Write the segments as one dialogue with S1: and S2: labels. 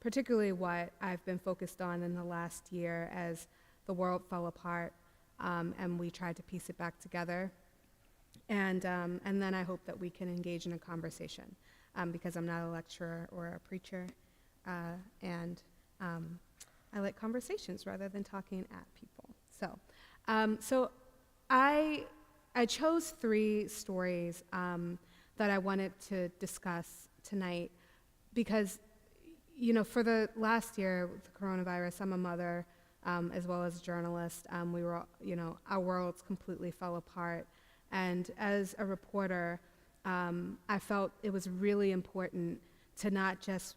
S1: particularly what I've been focused on in the last year as the world fell apart, and we tried to piece it back together. And then I hope that we can engage in a conversation, because I'm not a lecturer or a preacher, and I like conversations rather than talking at people. So I chose 3 stories that I wanted to discuss tonight because, for the last year with the coronavirus, I'm a mother as well as a journalist. We were, our worlds completely fell apart. And as a reporter, I felt it was really important to not just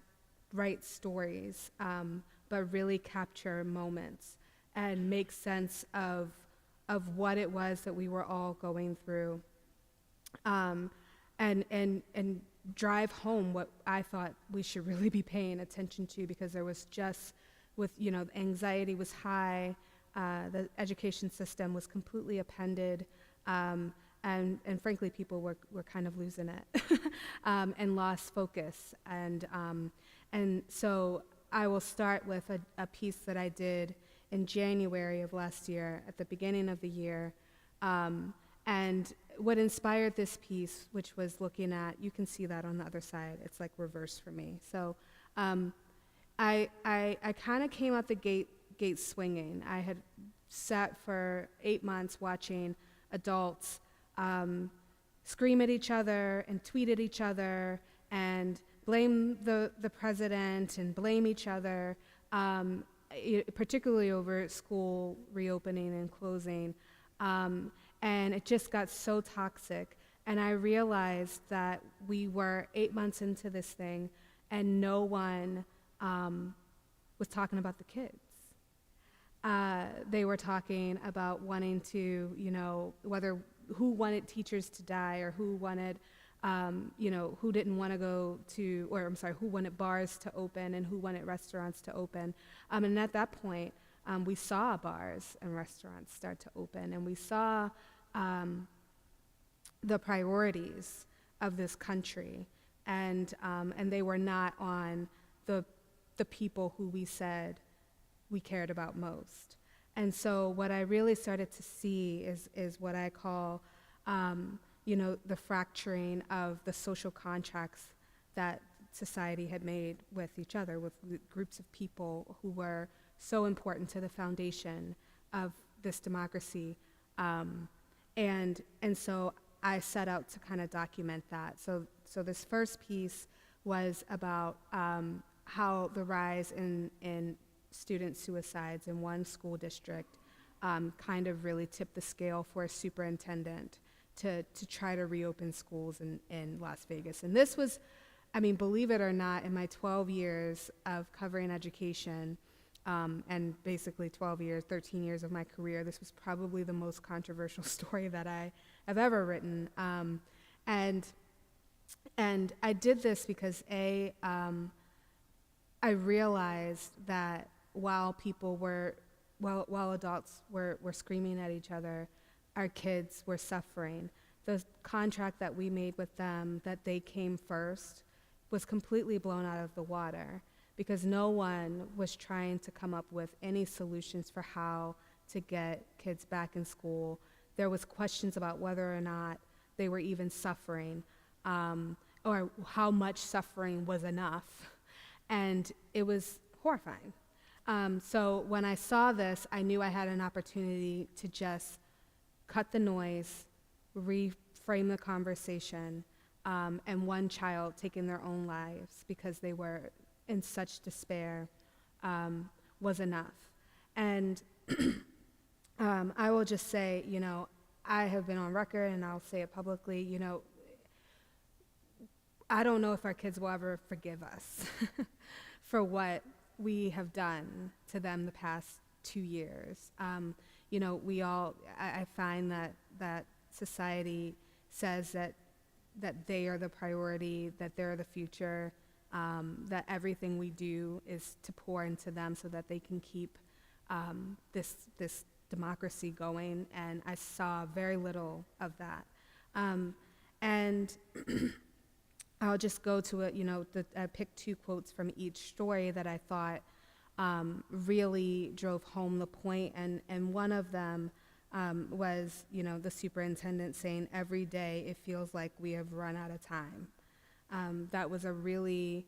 S1: write stories, but really capture moments and make sense of what it was that we were all going through, and drive home what I thought we should really be paying attention to, because there was just, with, anxiety was high, the education system was completely upended, and frankly, people were kind of losing it and lost focus. And so I will start with a piece that I did in January of last year, at the beginning of the year. And what inspired this piece, which was looking at, you can see that on the other side, it's like reverse for me. So I kind of came out the gate swinging. I had sat for 8 months watching adults scream at each other and tweet at each other and blame the president and blame each other, particularly over school reopening and closing. And it just got so toxic. And I realized that we were 8 months into this thing and no one was talking about the kids. They were talking about wanting to, who wanted teachers to die, or who wanted, who didn't want to go to, or I'm sorry, who wanted bars to open and who wanted restaurants to open. And at that point, we saw bars and restaurants start to open, and we saw the priorities of this country, and they were not on the people who we said we cared about most. And so what I really started to see is what I call, the fracturing of the social contracts that society had made with each other, with groups of people who were so important to the foundation of this democracy. And so I set out to kind of document that. So this first piece was about how the rise in student suicides in one school district kind of really tipped the scale for a superintendent to try to reopen schools in Las Vegas. And this was, believe it or not, in my 12 years of covering education, and basically 13 years of my career, this was probably the most controversial story that I have ever written. And I did this because I realized that while adults were screaming at each other, our kids were suffering. The contract that we made with them, that they came first, was completely blown out of the water, because no one was trying to come up with any solutions for how to get kids back in school. There was questions about whether or not they were even suffering, or how much suffering was enough. And it was horrifying. So when I saw this, I knew I had an opportunity to just cut the noise, reframe the conversation, and one child taking their own lives because they were in such despair was enough. And I will just say, I have been on record, and I'll say it publicly, I don't know if our kids will ever forgive us for what we have done to them the past 2 years. I find that society says that they are the priority, that they're the future, that everything we do is to pour into them so that they can keep this democracy going, and I saw very little of that. I'll just go to it, I picked 2 quotes from each story that I thought really drove home the point, and one of them was, the superintendent saying, "Every day it feels like we have run out of time." That was a really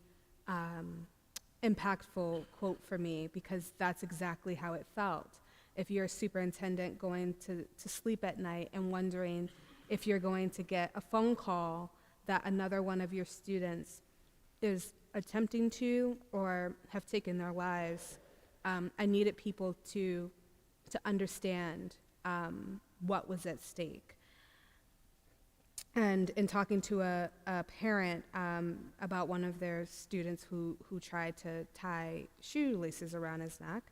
S1: impactful quote for me, because that's exactly how it felt. If you're a superintendent going to sleep at night and wondering if you're going to get a phone call that another one of your students is attempting to or have taken their lives, I needed people to understand what was at stake. And in talking to a parent about one of their students who tried to tie shoelaces around his neck,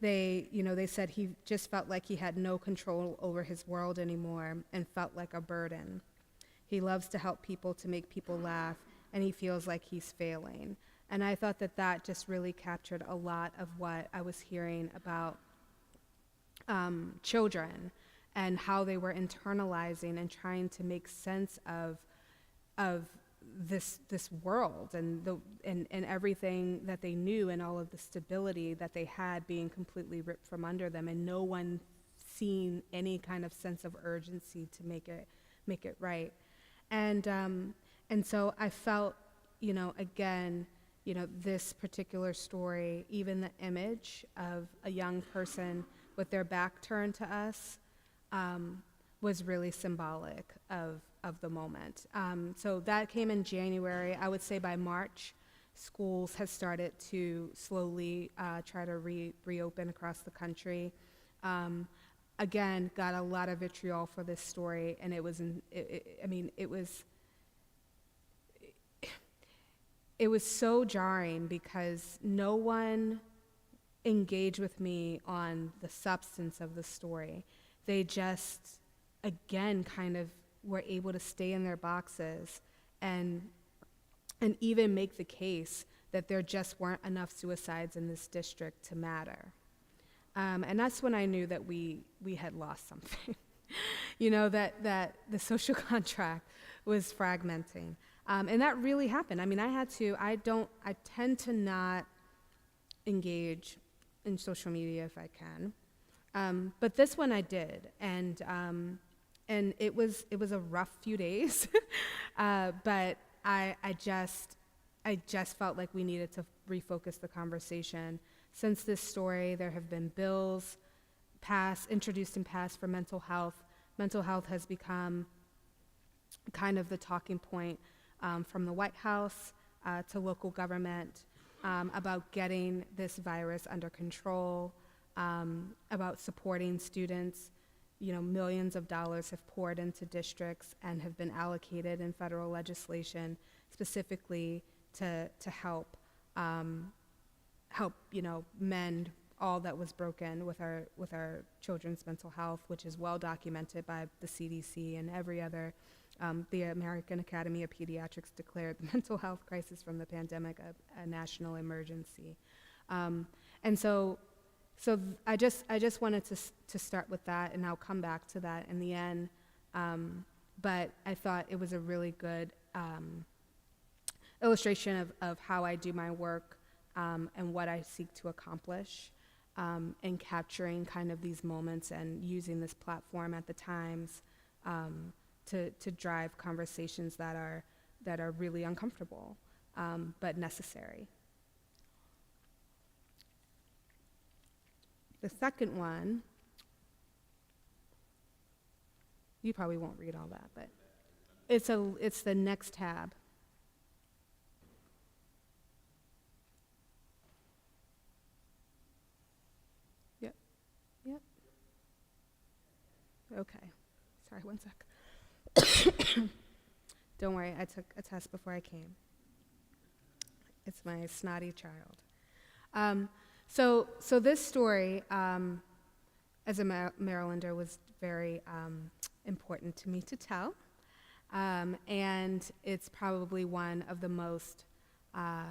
S1: they said he just felt like he had no control over his world anymore and felt like a burden. He loves to help people, to make people laugh, and he feels like he's failing. And I thought that just really captured a lot of what I was hearing about children and how they were internalizing and trying to make sense of this world and everything that they knew, and all of the stability that they had being completely ripped from under them, and no one seeing any kind of sense of urgency to make it right. And so I felt, again, this particular story, even the image of a young person with their back turned to us, was really symbolic of the moment. So that came in January. I would say by March, schools had started to slowly try to reopen across the country. Again, got a lot of vitriol for this story, and it was so jarring because no one engaged with me on the substance of the story. They just, again, kind of were able to stay in their boxes and even make the case that there just weren't enough suicides in this district to matter. And that's when I knew that we had lost something. That the social contract was fragmenting. And that really happened. I tend to not engage in social media if I can. But this one I did, and it was a rough few days, but I just felt like we needed to refocus the conversation. Since this story, there have been bills introduced and passed for mental health. Mental health has become kind of the talking point from the White House to local government about getting this virus under control, about supporting students. Millions of dollars have poured into districts and have been allocated in federal legislation specifically to help mend all that was broken with our children's mental health, which is well documented by the CDC and every other. The American Academy of Pediatrics declared the mental health crisis from the pandemic a national emergency. And so I just wanted to start with that, and I'll come back to that in the end. But I thought it was a really good illustration of how I do my work and what I seek to accomplish in capturing kind of these moments and using this platform at the Times to drive conversations that are really uncomfortable but necessary. The second one, you probably won't read all that, but it's the next tab. Yep. Okay. Sorry, one sec. Don't worry, I took a test before I came. It's my snotty child. So this story, as a Marylander, was very important to me to tell. And it's probably one of the most, I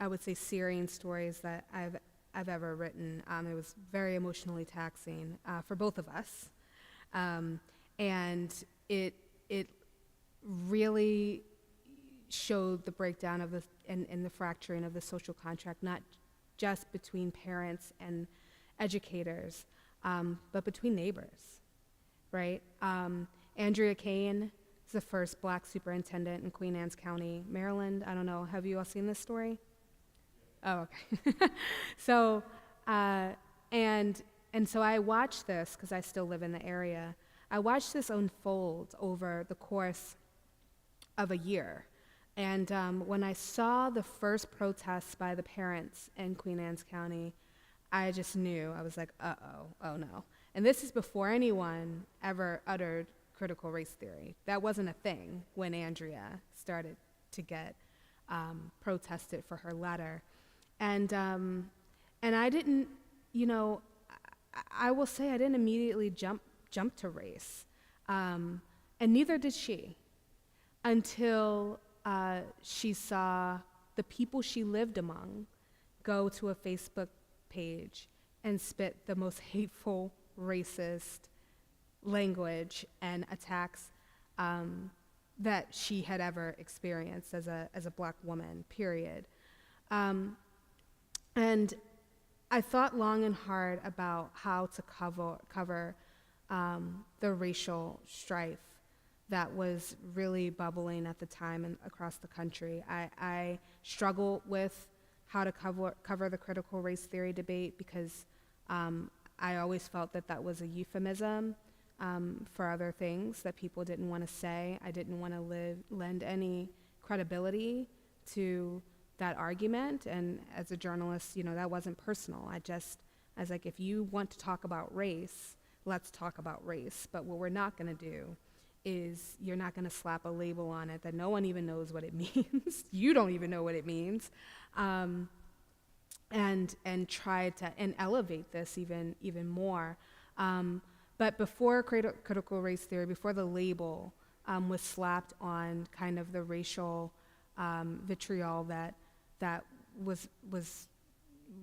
S1: would say, searing stories that I've ever written. It was very emotionally taxing for both of us. And it really showed the breakdown of the and the fracturing of the social contract, not just between parents and educators, but between neighbors, right? Andrea Kane is the first black superintendent in Queen Anne's County, Maryland. I don't know, have you all seen this story? Oh, okay. So, and so I watched this, because I still live in the area. I watched this unfold over the course of a year. And when I saw the first protests by the parents in Queen Anne's County, I just knew. I was like, uh-oh, oh no. And this is before anyone ever uttered critical race theory. That wasn't a thing when Andrea started to get protested for her letter. And I didn't, I will say I didn't immediately jump to race. And neither did she, until she saw the people she lived among go to a Facebook page and spit the most hateful, racist language and attacks that she had ever experienced as a black woman, period. And I thought long and hard about how to cover the racial strife that was really bubbling at the time and across the country. I struggled with how to cover the critical race theory debate, because I always felt that was a euphemism for other things that people didn't want to say. I didn't want to lend any credibility to that argument, and as a journalist, that wasn't personal. I was like, if you want to talk about race, let's talk about race. But what we're not going to do is, you're not going to slap a label on it that no one even knows what it means. You don't even know what it means, and try to elevate this even more. But before critical race theory, before the label was slapped on kind of the racial vitriol that was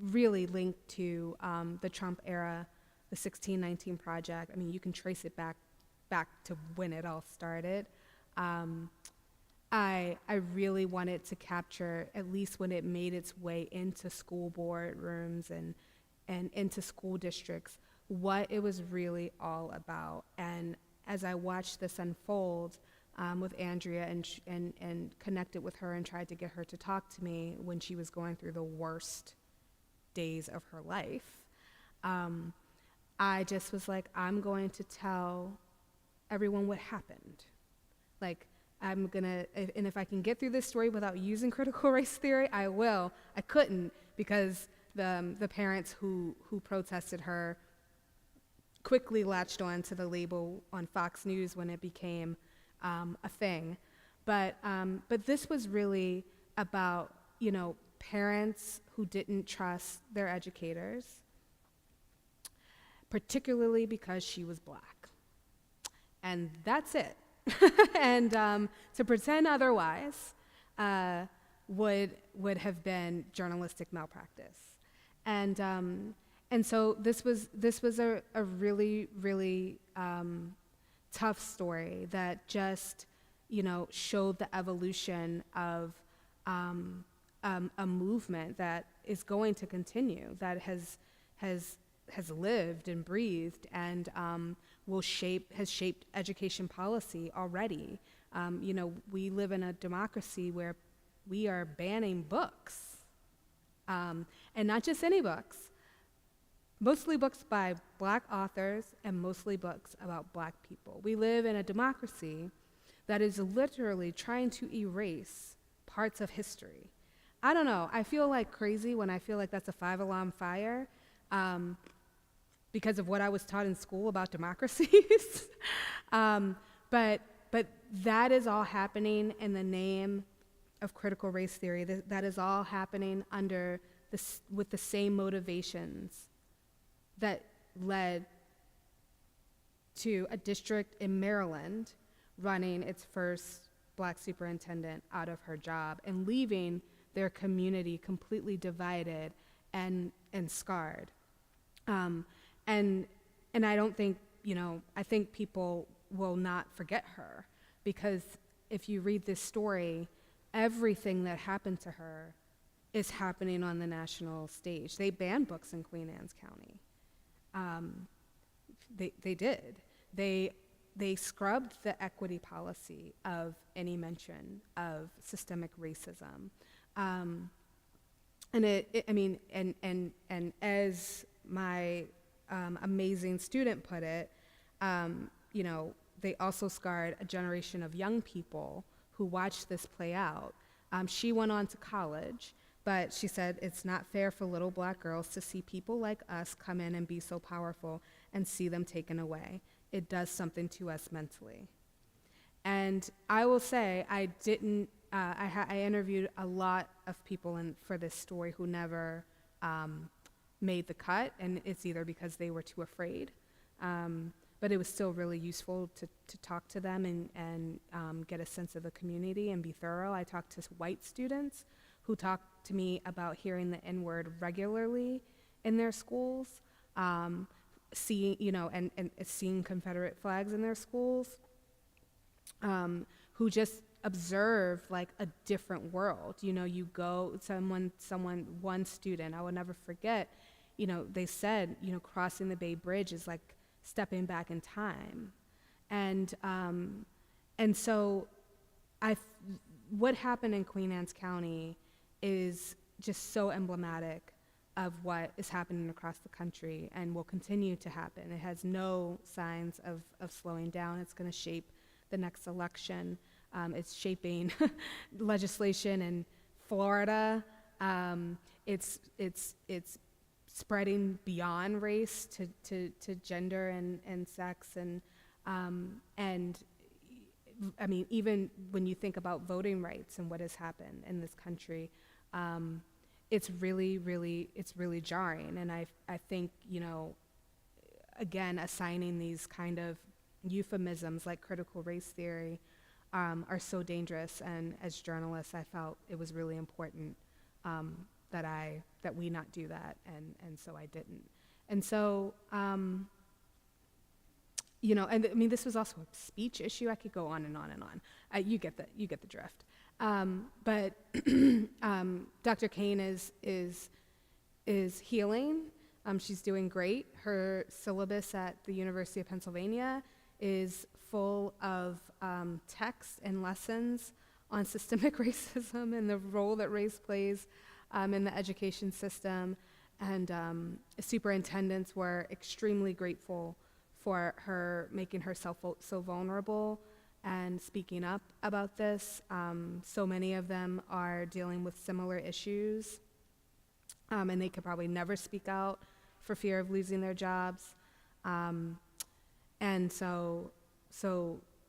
S1: really linked to the Trump era, the 1619 Project. I mean, you can trace it back to when it all started. I really wanted to capture, at least when it made its way into school board rooms and into school districts, what it was really all about. And as I watched this unfold with Andrea and connected with her and tried to get her to talk to me when she was going through the worst days of her life, I just was like, I'm going to tell everyone what happened. Like, and if I can get through this story without using critical race theory, I will. I couldn't, because the parents who protested her quickly latched on to the label on Fox News when it became a thing. But this was really about, parents who didn't trust their educators, particularly because she was black. And that's it. And to pretend otherwise would have been journalistic malpractice. And so this was a really, really tough story that just, showed the evolution of a movement that is going to continue, that has lived and breathed and has shaped education policy already. We live in a democracy where we are banning books, and not just any books, mostly books by black authors and mostly books about black people. We live in a democracy that is literally trying to erase parts of history. I don't know, I feel like crazy when I feel like that's a 5-alarm fire, because of what I was taught in school about democracies. But that is all happening in the name of critical race theory. That is all happening with the same motivations that led to a district in Maryland running its first black superintendent out of her job and leaving their community completely divided and scarred. And I don't think, I think people will not forget her, because if you read this story, everything that happened to her is happening on the national stage. They banned books in Queen Anne's County. They did. They scrubbed the equity policy of any mention of systemic racism. And as my amazing student put it, they also scarred a generation of young people who watched this play out. She went on to college, but she said it's not fair for little black girls to see people like us come in and be so powerful and see them taken away. It does something to us mentally. And I will say, I interviewed a lot of people for this story who never made the cut, and it's either because they were too afraid, but it was still really useful to talk to them and get a sense of the community and be thorough. I talked to white students who talked to me about hearing the N-word regularly in their schools, seeing Confederate flags in their schools, who just observe like a different world. You go, one student, I will never forget, they said, crossing the Bay Bridge is like stepping back in time. And so what happened in Queen Anne's County is just so emblematic of what is happening across the country and will continue to happen. It has no signs of slowing down. It's going to shape the next election. It's shaping legislation in Florida. It's spreading beyond race to gender and sex, and I mean, even when you think about voting rights and what has happened in this country, it's really jarring. And I think, again, assigning these kind of euphemisms like critical race theory are so dangerous. And as journalists, I felt it was really important that we not do that, and so I didn't. And so, and I mean, this was also a speech issue. I could go on and on and on. You get the drift. But Dr. Kane is healing. She's doing great. Her syllabus at the University of Pennsylvania is full of texts and lessons on systemic racism and the role that race plays in the education system. And superintendents were extremely grateful for her making herself so vulnerable and speaking up about this. So many of them are dealing with similar issues, and they could probably never speak out for fear of losing their jobs. And so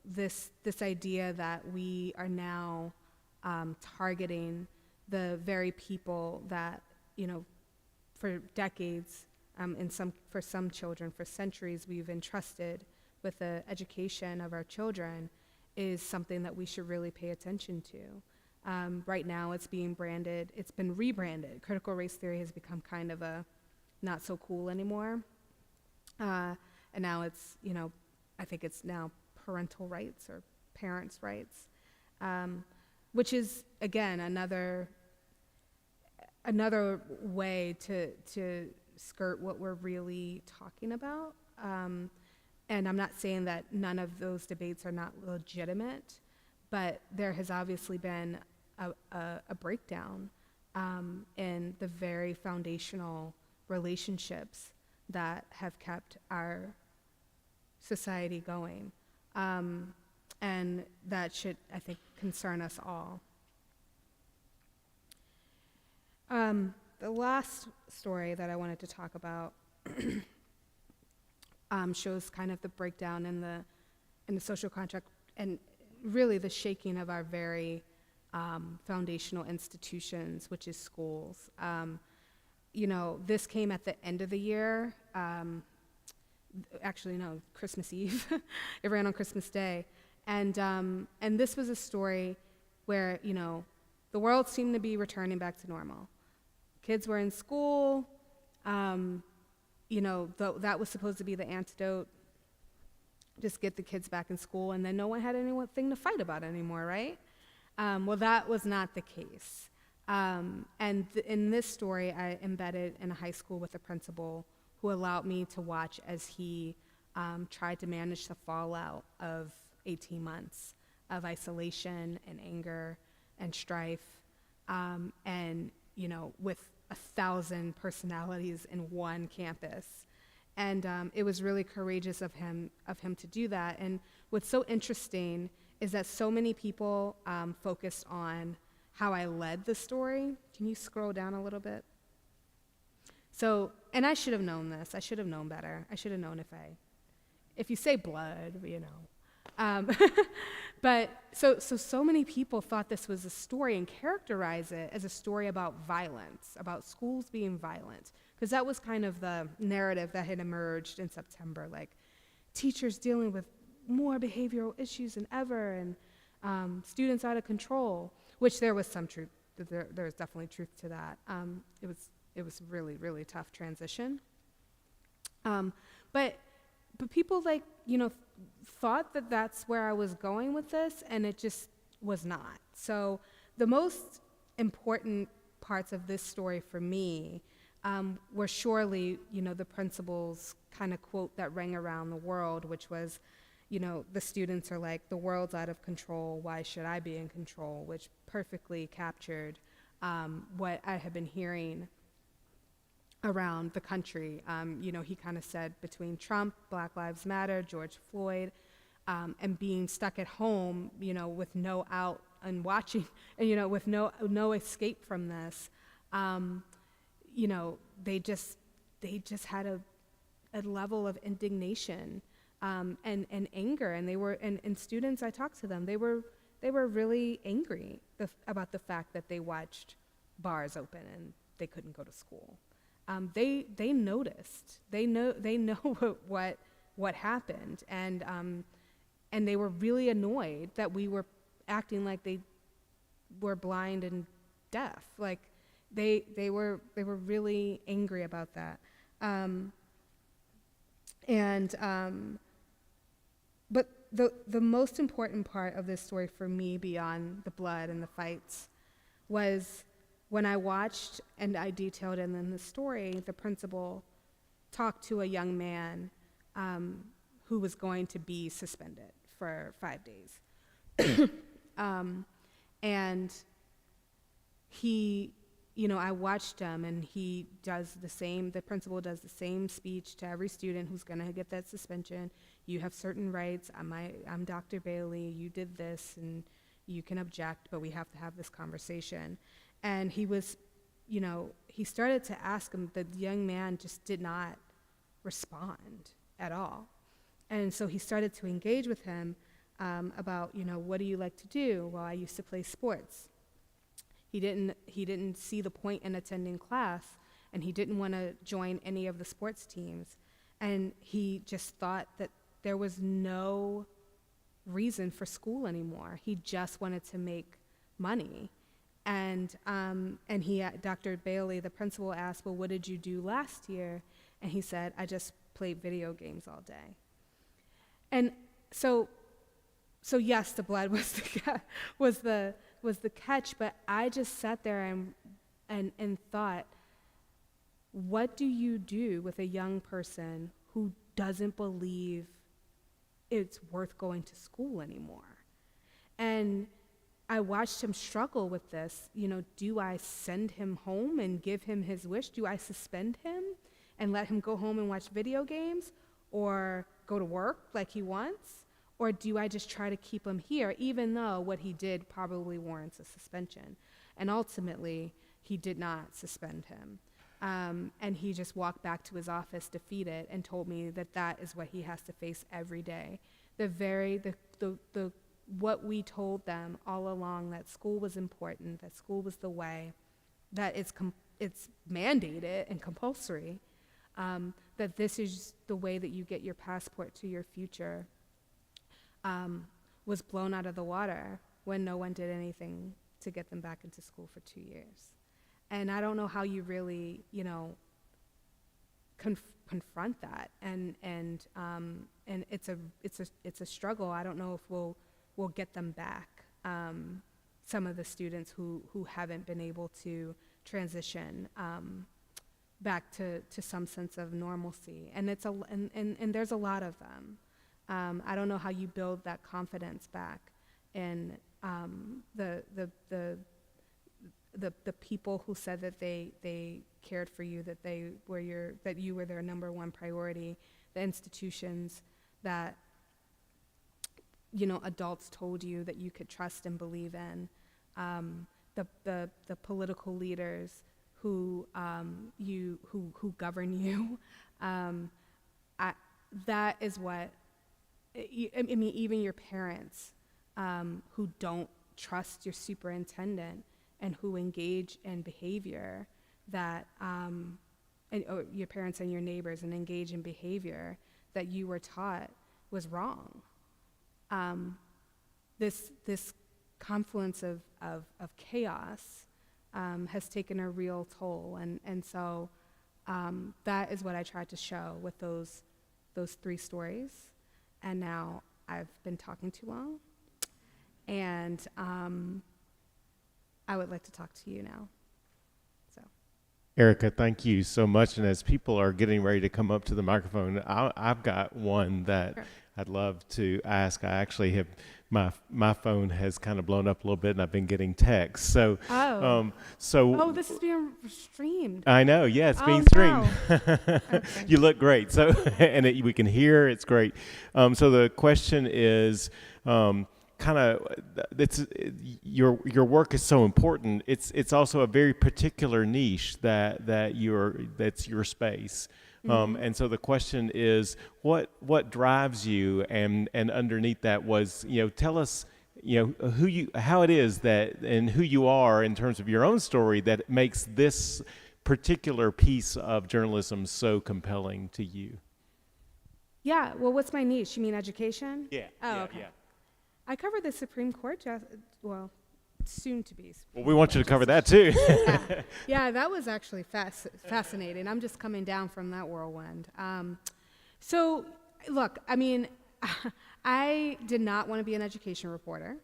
S1: this idea that we are now targeting the very people that, for decades, for some children, for centuries, we've entrusted with the education of our children, is something that we should really pay attention to. Right now, it's been rebranded. Critical race theory has become kind of a not so cool anymore. And now it's, I think it's now parental rights or parents' rights, which is, again, another way to skirt what we're really talking about. And I'm not saying that none of those debates are not legitimate, but there has obviously been a breakdown in the very foundational relationships that have kept our society going. And that should, I think, concern us all. The last story that I wanted to talk about shows kind of the breakdown in the social contract and really the shaking of our very foundational institutions, which is schools. This came at the end of the year. Actually, no, Christmas Eve. It ran on Christmas Day. And this was a story where, the world seemed to be returning back to normal. Kids were in school. That was supposed to be the antidote just get the kids back in school, and then no one had anything to fight about anymore, right? Well, that was not the case. In this story, I embedded in a high school with a principal who allowed me to watch as he tried to manage the fallout of 18 months of isolation and anger and strife, and with 1,000 personalities in one campus. And it was really courageous of him to do that. And what's so interesting is that so many people focused on how I led the story. Can you scroll down a little bit? So, and I should have known this. I should have known better. I should have known if you say blood, But so many people thought this was a story and characterized it as a story about violence, about schools being violent, because that was kind of the narrative that had emerged in September, like teachers dealing with more behavioral issues than ever, and students out of control, which there was some truth. There was definitely truth to that. It was really, really tough transition. But people thought that that's where I was going with this, and it just was not. So the most important parts of this story for me were surely, the principal's kind of quote that rang around the world, which was, the students are like, the world's out of control, why should I be in control? Which perfectly captured what I had been hearing around the country. He kind of said between Trump, Black Lives Matter, George Floyd, and being stuck at home, with no out and watching, and, with no escape from this, they just had a level of indignation and anger, and they were, and students, I talked to them, they were really angry about the fact that they watched bars open and they couldn't go to school. They noticed. They know what happened, and they were really annoyed that we were acting like they were blind and deaf. Like they were really angry about that. But the most important part of this story for me, beyond the blood and the fights, was when I watched, and I detailed in the story, the principal talked to a young man who was going to be suspended for 5 days. And he, I watched him, and he does the principal does the same speech to every student who's gonna get that suspension. You have certain rights, I'm Dr. Bailey, you did this, and you can object, but we have to have this conversation. And he was, he started to ask him, the young man just did not respond at all. And so he started to engage with him about, what do you like to do? Well, I used to play sports. He didn't see the point in attending class, and he didn't want to join any of the sports teams. And he just thought that there was no reason for school anymore. He just wanted to make money. And Dr. Bailey, the principal, asked, well, what did you do last year? And he said, I just played video games all day. And so yes, the blood was the catch, but I just sat there and thought, what do you do with a young person who doesn't believe it's worth going to school anymore? And I watched him struggle with this. Do I send him home and give him his wish? Do I suspend him and let him go home and watch video games, or go to work like he wants? Or do I just try to keep him here, even though what he did probably warrants a suspension? And ultimately, he did not suspend him. And he just walked back to his office defeated and told me that is what he has to face every day. What we told them all along, that school was important, that school was the way, that it's mandated and compulsory, that this is the way that you get your passport to your future, was blown out of the water when no one did anything to get them back into school for 2 years. And I don't know how you really, confront that, and it's a struggle. I don't know if we'll get them back. Some of the students who haven't been able to transition back to some sense of normalcy, and and there's a lot of them. I don't know how you build that confidence back in the people who said that they cared for you, that you were their number one priority, the institutions that adults told you that you could trust and believe in, the political leaders who govern you. That is what I mean. Even your parents who don't trust your superintendent and who engage in behavior that, or your parents and your neighbors, and engage in behavior that you were taught was wrong. This confluence of chaos has taken a real toll, and so that is what I tried to show with those 3 stories. And now I've been talking too long, and I would like to talk to you now. So,
S2: Erica, thank you so much. And as people are getting ready to come up to the microphone, I've got one that
S1: sure.
S2: I'd love to ask. I actually have, my phone has kind of blown up a little bit, and I've been getting texts. So,
S1: This is being streamed.
S2: I know, yeah, it's being
S1: No.
S2: streamed.
S1: Okay.
S2: You look great. So, and we can hear, it's great. So the question is, your work is so important. It's also a very particular niche that's your space. And so the question is, what drives you, and underneath that was, tell us, how it is that, and who you are in terms of your own story, that makes this particular piece of journalism so compelling to you.
S1: Yeah. Well, what's my niche? You mean education?
S2: Yeah.
S1: Oh, okay.
S2: Yeah.
S1: I covered the Supreme Court, soon to be.
S2: Well, we want you to cover that too.
S1: Yeah, that was actually fascinating. I'm just coming down from that whirlwind. So, look, I mean, I did not want to be an education reporter.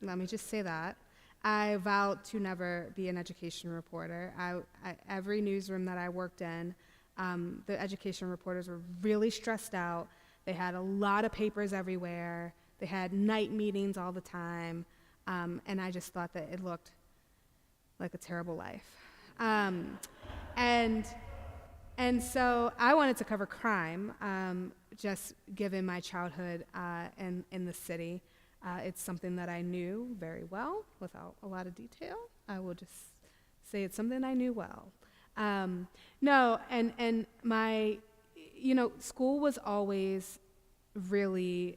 S1: Let me just say that. I vowed to never be an education reporter. Every newsroom that I worked in, the education reporters were really stressed out. They had a lot of papers everywhere. They had night meetings all the time. And I just thought that it looked like a terrible life. And so I wanted to cover crime, just given my childhood in the city. It's something that I knew very well without a lot of detail. I will just say it's something I knew well. No, and my, school was always really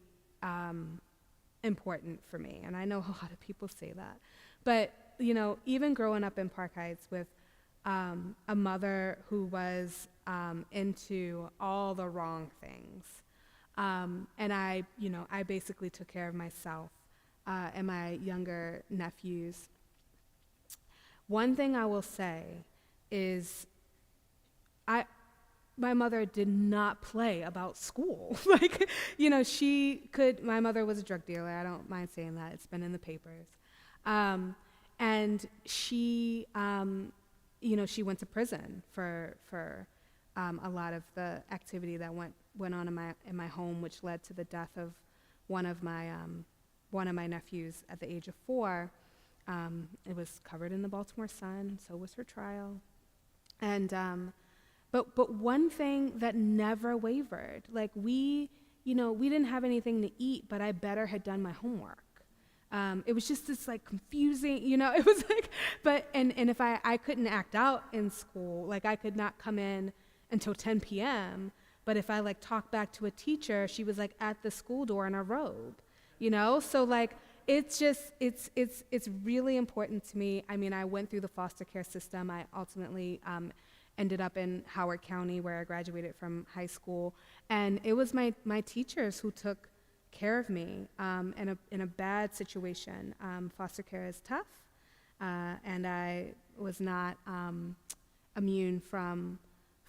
S1: important for me, and I know a lot of people say that, but even growing up in Park Heights with a mother who was into all the wrong things, and I basically took care of myself and my younger nephews. One thing I will say is my mother did not play about school. My mother was a drug dealer. I don't mind saying that. It's been in the papers. And she went to prison for a lot of the activity that went on in my home, which led to the death of one of my nephews at the age of 4. It was covered in the Baltimore Sun. So was her trial. And But one thing that never wavered, we didn't have anything to eat, but I better had done my homework. It was just this confusing, it was and if I couldn't act out in school, I could not come in until 10 p.m., but if I talked back to a teacher, she was at the school door in a robe, So it's just, it's really important to me. I mean, I went through the foster care system. I ultimately, ended up in Howard County, where I graduated from high school, and it was my teachers who took care of me in a bad situation. Foster care is tough, and I was not immune from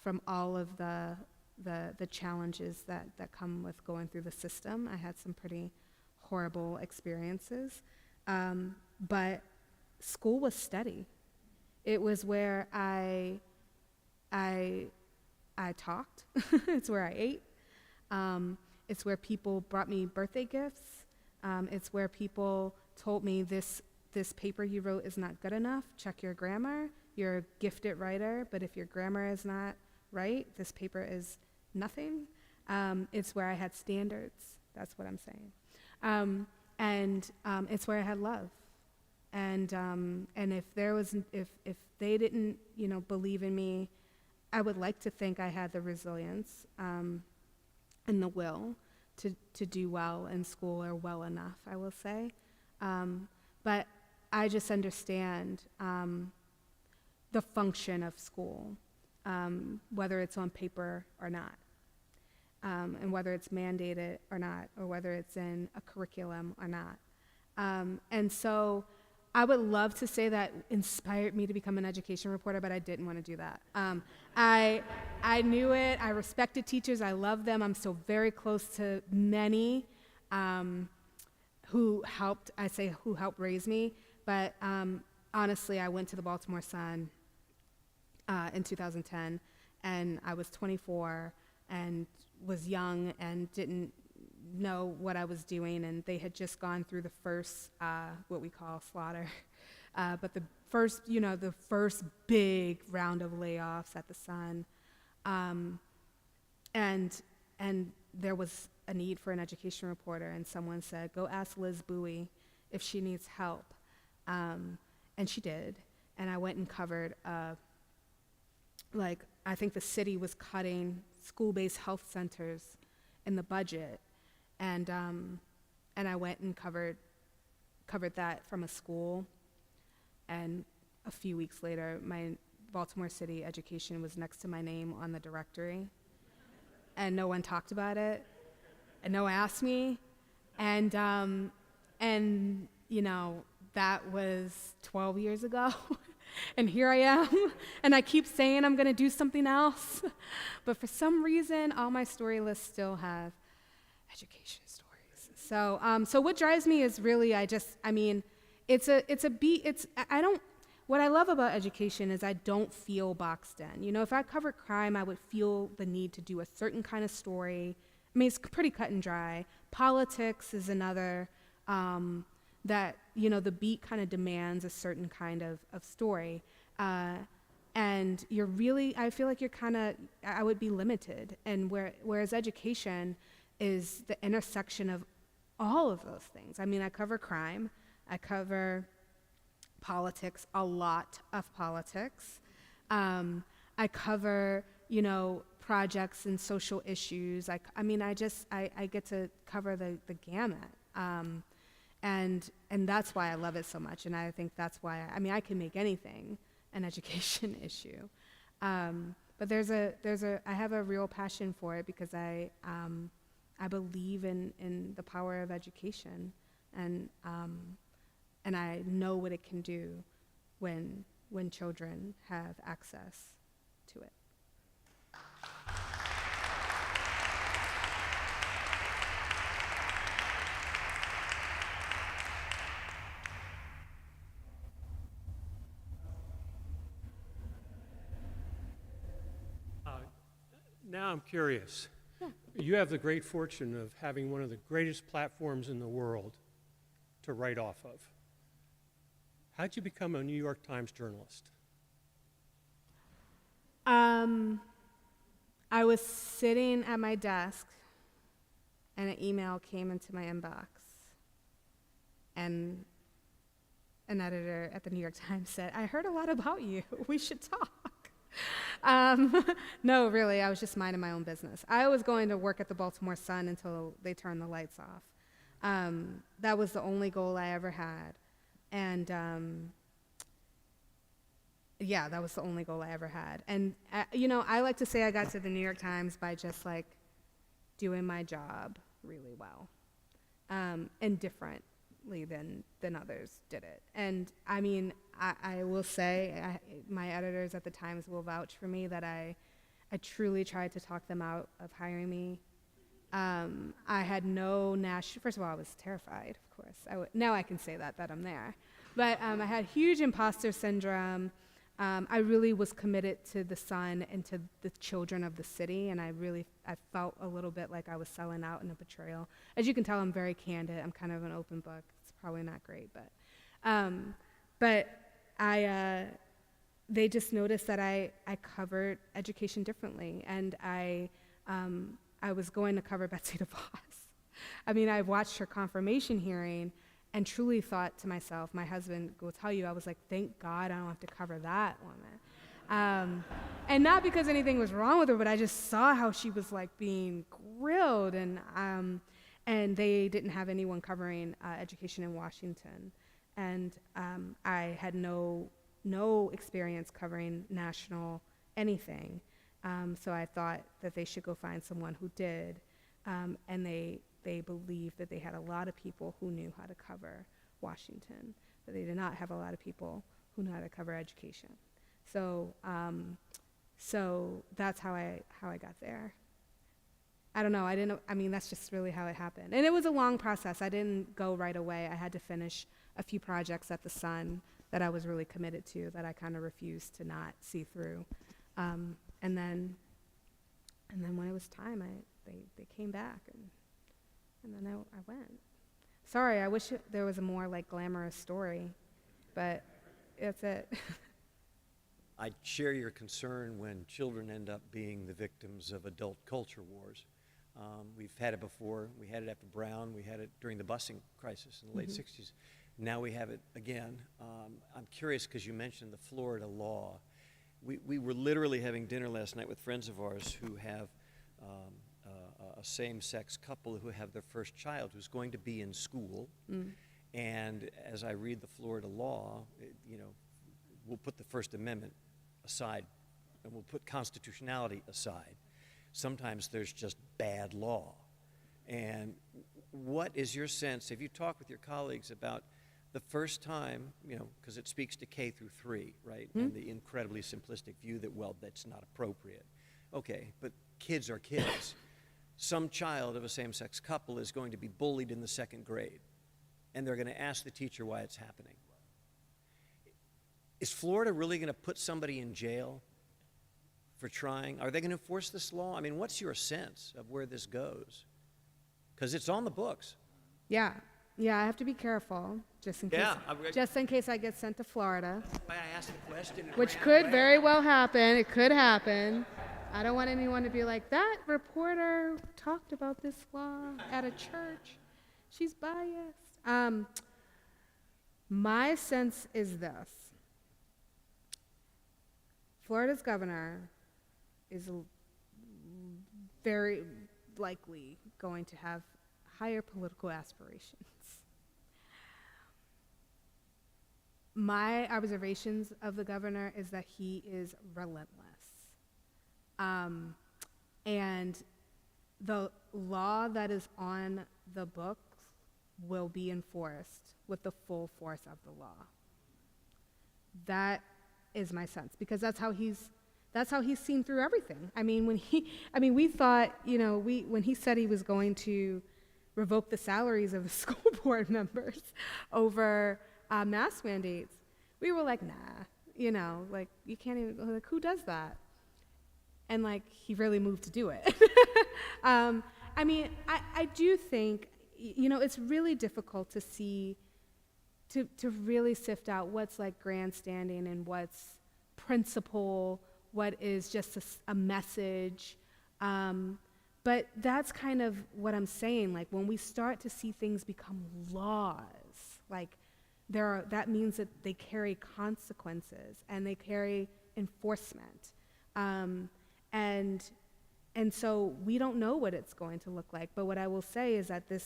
S1: from all of the challenges that come with going through the system. I had some pretty horrible experiences, but school was steady. It was where I talked. It's where I ate. It's where people brought me birthday gifts. It's where people told me this paper you wrote is not good enough. Check your grammar. You're a gifted writer, but if your grammar is not right, this paper is nothing. It's where I had standards. That's what I'm saying. And it's where I had love. And if they didn't, believe in me, I would like to think I had the resilience and the will to do well in school, or well enough, I will say. But I just understand the function of school, whether it's on paper or not, and whether it's mandated or not, or whether it's in a curriculum or not. And so I would love to say that inspired me to become an education reporter, but I didn't want to do that. I knew it. I respected teachers. I love them. I'm still very close to many who helped raise me. But honestly, I went to the Baltimore Sun in 2010, and I was 24 and was young and didn't know what I was doing, and they had just gone through the first what we call slaughter, but the first big round of layoffs at the Sun, and there was a need for an education reporter, and someone said, go ask Liz Bowie if she needs help, and she did, and I went and covered I think the city was cutting school-based health centers in the budget. And I went and covered that from a school, and a few weeks later, my Baltimore City education was next to my name on the directory, and no one talked about it, and no one asked me, and that was 12 years ago, and here I am, and I keep saying I'm gonna do something else, but for some reason, all my story lists still have education stories. So what drives me is really, what I love about education is I don't feel boxed in. If I cover crime, I would feel the need to do a certain kind of story. It's pretty cut and dry. Politics is another, that, the beat kind of demands a certain kind of story. And I feel like I would be limited. And whereas education is the intersection of all of those things. I cover crime, I cover politics, a lot of politics. I cover, projects and social issues. I get to cover the gamut. And that's why I love it so much. And I think that's why, I can make anything an education issue. But I have a real passion for it because I believe in the power of education, and I know what it can do when children have access to it.
S3: Now I'm curious. Yeah. You have the great fortune of having one of the greatest platforms in the world to write off of. How'd you become a New York Times journalist?
S1: I was sitting at my desk, and an email came into my inbox, and an editor at the New York Times said, I heard a lot about you. We should talk. No, really, I was just minding my own business. I was going to work at the Baltimore Sun until they turned the lights off. That was the only goal I ever had. And that was the only goal I ever had. And, I like to say I got to the New York Times by just doing my job really well, and differently than others did it. And I will say, my editors at the Times will vouch for me that I I truly tried to talk them out of hiring me. I had no first of all, I was terrified, of course. Now I can say that I'm there. But I had huge imposter syndrome. I really was committed to the son and to the children of the city, and I felt a little bit like I was selling out in a betrayal. As you can tell, I'm very candid. I'm kind of an open book. It's probably not great, but they just noticed that I covered education differently, and I was going to cover Betsy DeVos. I mean, I watched her confirmation hearing and truly thought to myself, my husband will tell you, I was like, thank God I don't have to cover that woman. And not because anything was wrong with her, but I just saw how she was like being grilled, and they didn't have anyone covering education in Washington. And I had no experience covering national anything. So I thought that they should go find someone who did. And they believed that they had a lot of people who knew how to cover Washington, but they did not have a lot of people who knew how to cover education. So that's how I got there. I don't know. I mean, that's just really how it happened. And it was a long process. I didn't go right away. I had to finish a few projects at the Sun that I was really committed to, that I kind of refused to not see through. And then when it was time, they came back, and then I went. Sorry, I wish there was a more like glamorous story, but that's it.
S4: I share your concern when children end up being the victims of adult culture wars. We've had it before. We had it after Brown. We had it during the busing crisis in the late 60s. Now we have it again. I'm curious because you mentioned the Florida law. We were literally having dinner last night with friends of ours who have a same-sex couple who have their first child who's going to be in school. And as I read the Florida law, we'll put the First Amendment aside and we'll put constitutionality aside. Sometimes there's just bad law. And what is your sense, have you talked with your colleagues about the first time, because it speaks to K through 3, right? And the incredibly simplistic view that, well, that's not appropriate. Okay, but kids are kids. Some child of a same-sex couple is going to be bullied in the 2nd grade, and they're going to ask the teacher why it's happening. Is Florida really going to put somebody in jail for trying? Are they going to enforce this law? I mean, what's your sense of where this goes? Because it's on the books.
S1: Yeah, I have to be careful, just in case I get sent to Florida,
S4: I asked the question,
S1: which could very well happen. It could happen. I don't want anyone to be like, that reporter talked about this law at a church. She's biased. My sense is this. Florida's governor is very likely going to have higher political aspirations. My observations of the governor is that he is relentless. And the law that is on the books will be enforced with the full force of the law. That is my sense, because that's how he's seen through everything. I mean, we thought, when he said he was going to revoke the salaries of the school board members over mask mandates, we were like, nah, you can't even, who does that? And he really moved to do it. I do think, it's really difficult to see, to really sift out what's grandstanding and what's principle, what is just a message. But that's kind of what I'm saying. When we start to see things become laws, that means that they carry consequences and they carry enforcement. And so we don't know what it's going to look like. But what I will say is that the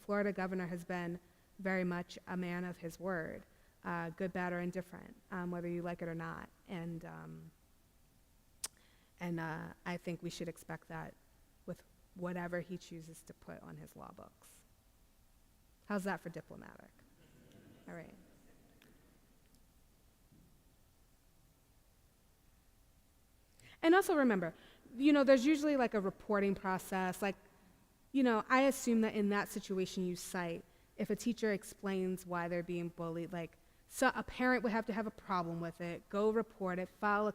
S1: Florida governor has been very much a man of his word, good, bad, or indifferent, whether you like it or not. And I think we should expect that with whatever he chooses to put on his law books. How's that for diplomatic? All right. And also remember, there's usually like a reporting process. Like, I assume that in that situation you cite, if a teacher explains why they're being bullied, like, so a parent would have to have a problem with it, go report it, file a,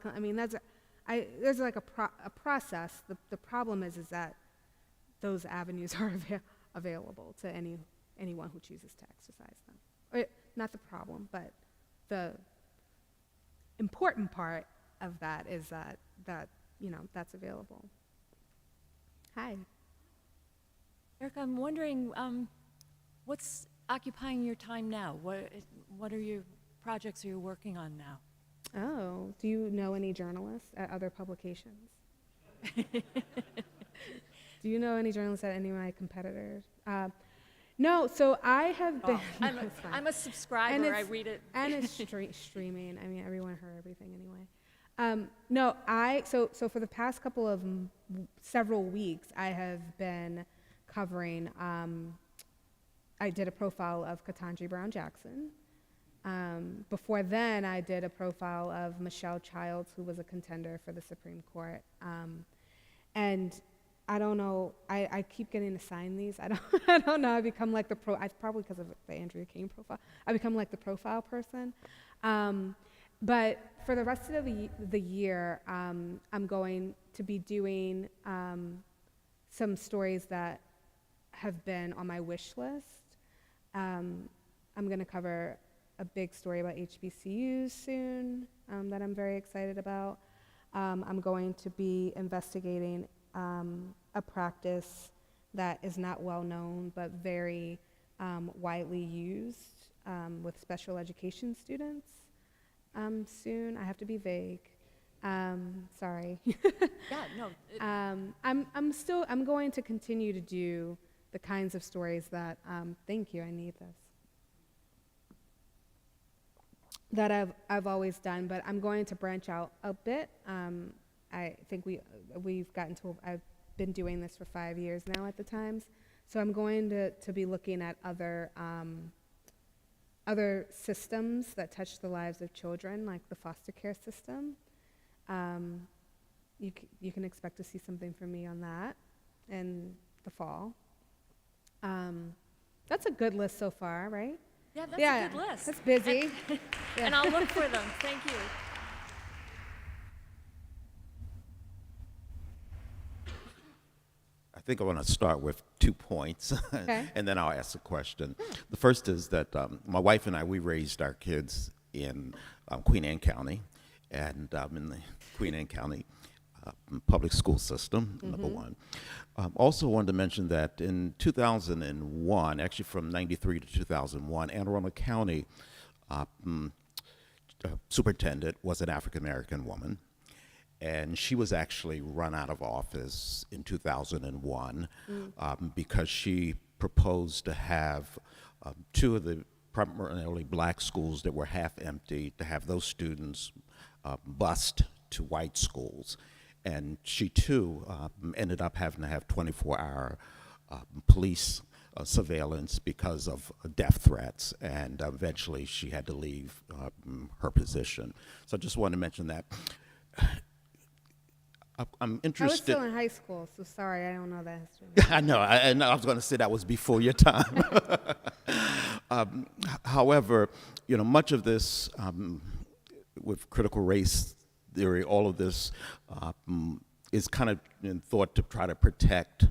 S1: there's like a process. The problem is that those avenues are available to anyone who chooses to exercise them. Not the problem, but the important part of that is that that's available. Hi.
S5: Erica, I'm wondering, what's occupying your time now? What are your projects are you working on now?
S1: Oh, do you know any journalists at other publications? Do you know any journalists at any of my competitors? No, so I have been.
S5: I'm a subscriber. I read it.
S1: And it's streaming. I mean, everyone heard everything anyway. No, so for the past couple of several weeks, I have been covering. I did a profile of Ketanji Brown Jackson. Before then, I did a profile of Michelle Childs, who was a contender for the Supreme Court. And I don't know. I keep getting assigned these. I don't know. I become like the probably because of the Andrea King profile. I become like the profile person. But for the rest of the year, I'm going to be doing some stories that have been on my wish list. I'm going to cover a big story about HBCUs soon that I'm very excited about. I'm going to be investigating a practice that is not well known but very widely used with special education students soon. I have to be vague. Sorry.
S5: Yeah, no.
S1: I'm going to continue to do the kinds of stories that, thank you, I need this, that I've always done, but I'm going to branch out a bit. I think we've gotten to, I've been doing this for 5 years now at the Times, so I'm going to be looking at other systems that touch the lives of children, like the foster care system. You can expect to see something from me on that in the fall. That's a good list so far, right?
S5: Yeah, that's a good list.
S1: That's busy.
S5: And I'll look for them. Thank you.
S6: I think I want to start with 2 points,
S1: Okay.
S6: and then I'll ask a question. The first is that my wife and I, we raised our kids in Queen Anne County, and in the Queen Anne County public school system, number one. Also wanted to mention that in 2001, actually from 93 to 2001, Anne Arundel County superintendent was an African-American woman. And she was actually run out of office in 2001 because she proposed to have 2 of the primarily black schools that were half empty, to have those students bused to white schools. And she too ended up having to have 24-hour police surveillance because of death threats, and eventually she had to leave her position. So I just wanted to mention that. I'm interested.
S1: I was still in high school, so sorry, I don't know that history.
S6: I know, I was going to say that was before your time. However, much of this with critical race theory, all of this is kind of thought to try to protect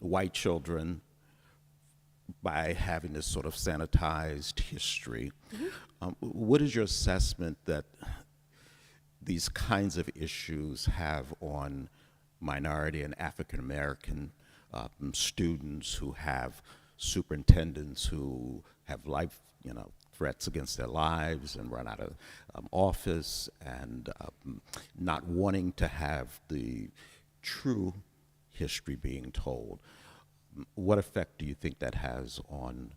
S6: white children by having this sort of sanitized history. What is your assessment that these kinds of issues have on minority and African American students who have superintendents who have life, threats against their lives and run out of office, and not wanting to have the true history being told? What effect do you think that has on,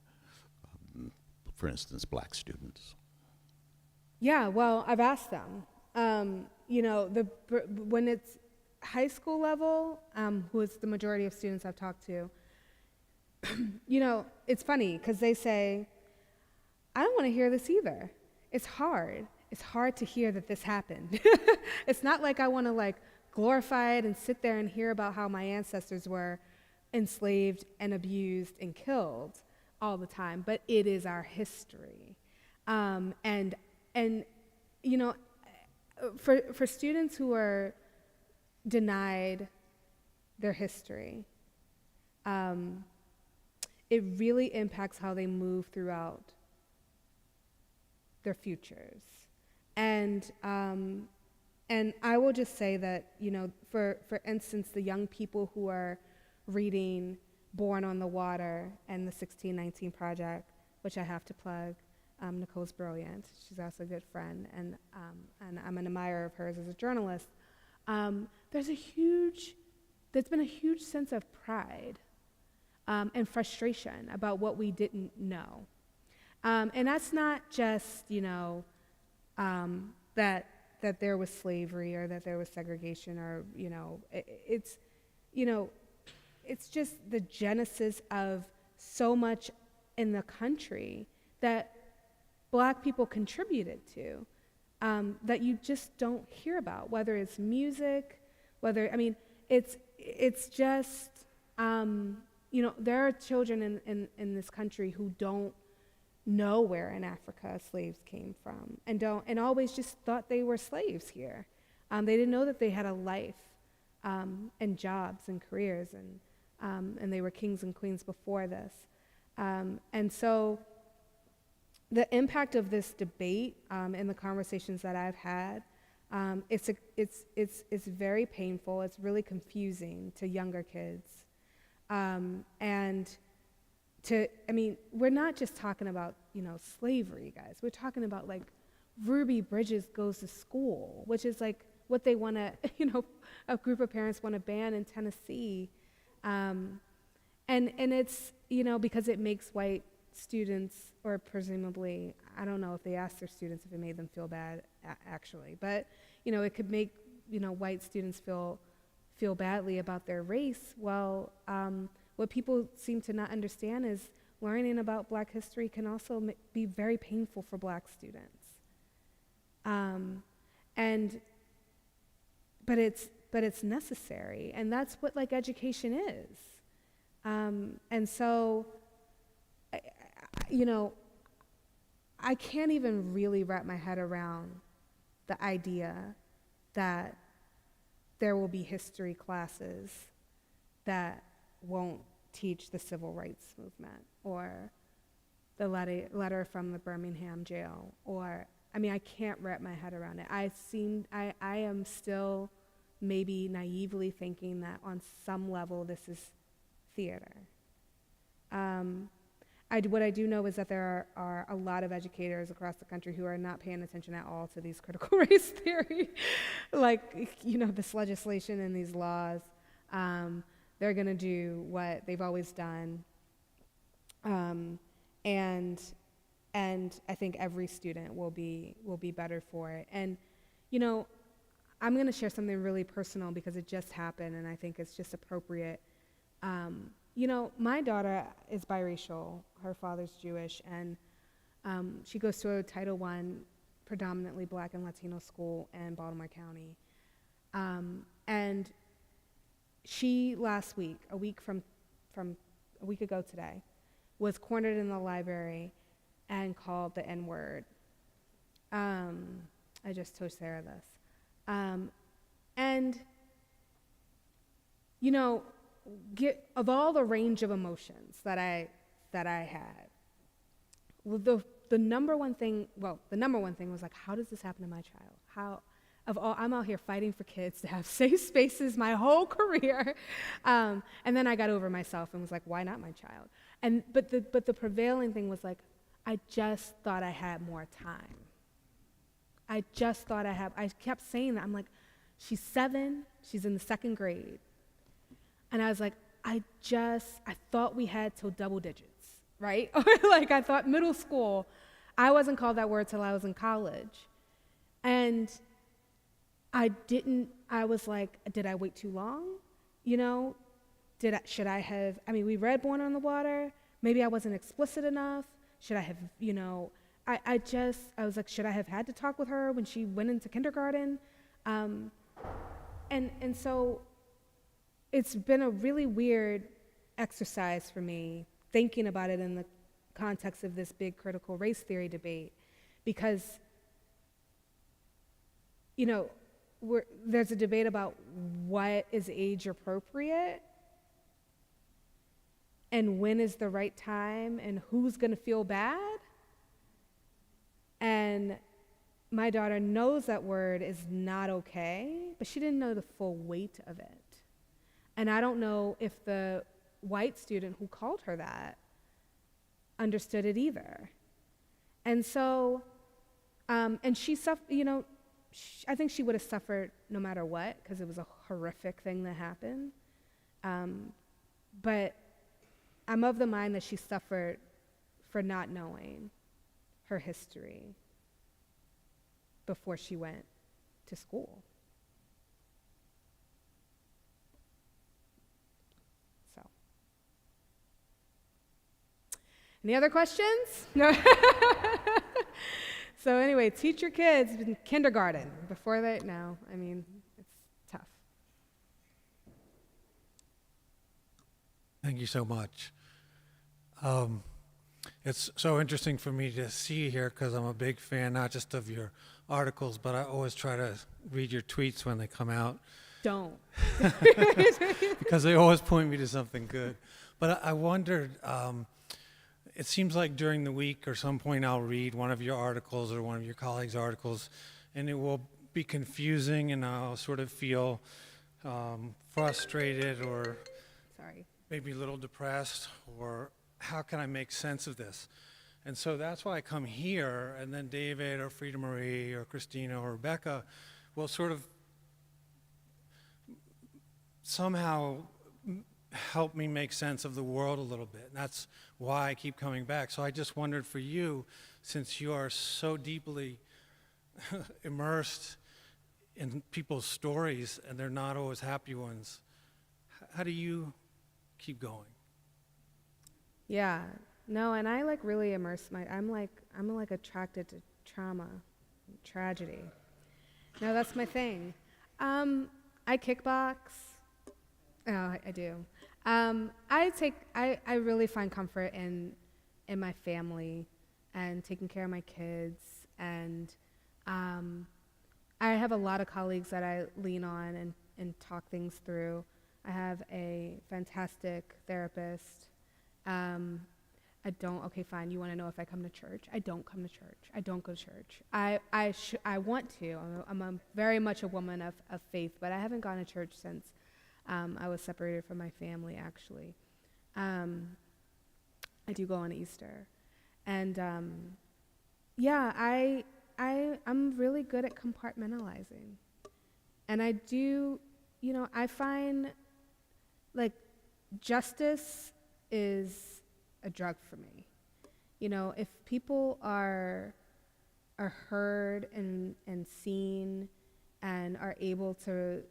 S6: for instance, black students?
S1: Yeah, well, I've asked them. When it's high school level, who is the majority of students I've talked to, it's funny because they say, I don't want to hear this either. It's hard. it's hard to hear that this happened. It's not like I want to like glorify it and sit there and hear about how my ancestors were enslaved and abused and killed all the time, but it is our history. And you know, for students who are denied their history, it really impacts how they move throughout their futures. And I will just say that, you know, for instance, the young people who are reading Born on the Water and the 1619 Project, which I have to plug, Nicole's brilliant. She's also a good friend, and I'm an admirer of hers as a journalist. There's been a huge sense of pride and frustration about what we didn't know. And that's not just, you know, that there was slavery or that there was segregation or, you know, it's just the genesis of so much in the country that Black people contributed to, that you just don't hear about, whether it's music, it's just, you know, there are children in this country who don't know where in Africa slaves came from and always just thought they were slaves here. They didn't know that they had a life and jobs and careers and they were kings and queens before this. And so the impact of this debate and the conversations that I've had, it's very painful. It's really confusing to younger kids. We're not just talking about, you know, slavery, guys. We're talking about like Ruby Bridges goes to school, which is like what they want to, you know, a group of parents want to ban in Tennessee. And it's, you know, because it makes white students, or presumably, I don't know if they asked their students if it made them feel bad, actually, but, you know, it could make, you know, white students feel badly about their race. Well, what people seem to not understand is learning about Black history can also be very painful for Black students. But it's necessary, and that's what like education is. And so, you know, I can't even really wrap my head around the idea that there will be history classes that won't teach the civil rights movement or the letter from the Birmingham jail, or, I mean, I can't wrap my head around it. I am still maybe naively thinking that on some level this is theater. What I do know is that there are a lot of educators across the country who are not paying attention at all to these critical race theory, like, you know, this legislation and these laws. They're going to do what they've always done, and I think every student will be better for it. And, you know, I'm going to share something really personal because it just happened, and I think it's just appropriate. You know, my daughter is biracial. Her father's Jewish, and she goes to a Title I predominantly Black and Latino school in Baltimore County. And she last week, a week ago today, was cornered in the library and called the N-word. I just told Sarah this. And, you know, of all the range of emotions that I had, well, the number one thing was like, how does this happen to my child? I'm out here fighting for kids to have safe spaces my whole career. And then I got over myself and was like, why not my child? But the prevailing thing was like, I just thought I had more time. I kept saying that. I'm like, she's 7, she's in the 2nd grade. And I was like, I thought we had till double digits, right? Or like, I thought middle school. I wasn't called that word till I was in college. And I was like, did I wait too long? You know, we read Born on the Water. Maybe I wasn't explicit enough. Should I have, you know, I was like, should I have had to talk with her when she went into kindergarten? And so it's been a really weird exercise for me thinking about it in the context of this big critical race theory debate, because, you know, there's a debate about what is age appropriate and when is the right time and who's going to feel bad. And my daughter knows that word is not okay, but she didn't know the full weight of it. And I don't know if the white student who called her that understood it either. And so, and she suffered, you know, I think she would have suffered no matter what, because it was a horrific thing that happened. But I'm of the mind that she suffered for not knowing her history before she went to school. So, any other questions? No. So anyway, teach your kids in kindergarten before they, no, I mean, it's tough.
S7: Thank you so much. It's so interesting for me to see here because I'm a big fan, not just of your articles, but I always try to read your tweets when they come out
S1: Don't.
S7: because they always point me to something good. But I wondered, it seems like during the week or some point I'll read one of your articles or one of your colleagues' articles, and it will be confusing, and I'll sort of feel frustrated or
S1: Sorry.
S7: maybe a little depressed, or how can I make sense of this? And so that's why I come here, and then David or Frida Marie or Christina or Rebecca will sort of somehow help me make sense of the world a little bit. And that's why I keep coming back. So I just wondered for you, since you are so deeply immersed in people's stories, and they're not always happy ones, how do you keep going?
S1: Yeah, no, and I like really immerse I'm like attracted to trauma, tragedy. No, that's my thing. I kickbox. Oh, I do. I really find comfort in my family and taking care of my kids, and I have a lot of colleagues that I lean on and talk things through. I have a fantastic therapist. Okay, fine, you want to know if I come to church? I don't come to church. I don't go to church. I want to. I'm very much a woman of faith, but I haven't gone to church since I was separated from my family, actually. I do go on Easter. And yeah, I'm really good at compartmentalizing. And I do, you know, I find like justice is a drug for me. You know, if people are heard and seen and are able to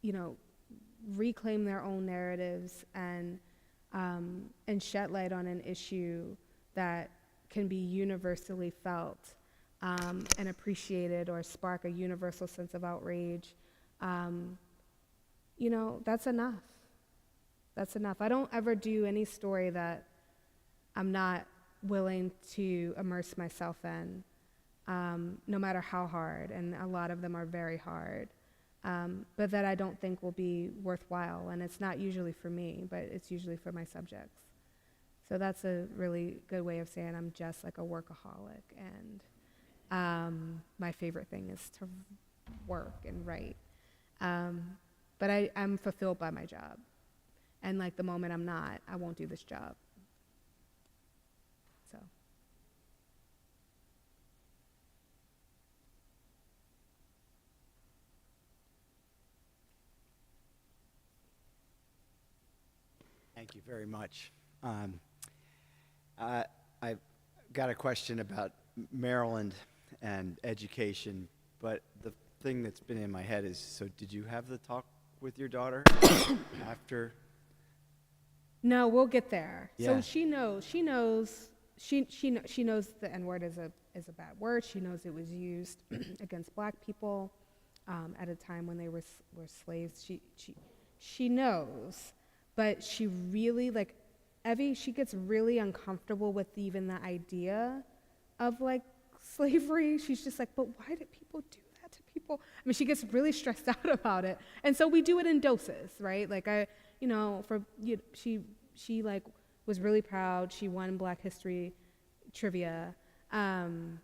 S1: you know, reclaim their own narratives and shed light on an issue that can be universally felt and appreciated, or spark a universal sense of outrage, you know, that's enough. That's enough. I don't ever do any story that I'm not willing to immerse myself in, no matter how hard, and a lot of them are very hard, but that I don't think will be worthwhile. And it's not usually for me, but it's usually for my subjects. So that's a really good way of saying I'm just like a workaholic, and my favorite thing is to work and write. But I'm fulfilled by my job. And like the moment I'm not, I won't do this job. So.
S8: Thank you very much. I've got a question about Maryland and education, but the thing that's been in my head is, so did you have the talk with your daughter after?
S1: No, we'll get there.
S8: Yeah.
S1: So she knows she knows the N-word is a bad word. She knows it was used against black people at a time when they were slaves. She knows, but she really, like, Evie, she gets really uncomfortable with even the idea of, like, slavery. She's just like, but why did people do that to people? I mean, she gets really stressed out about it. And so we do it in doses, right? Like, she like was really proud. She won Black History trivia. And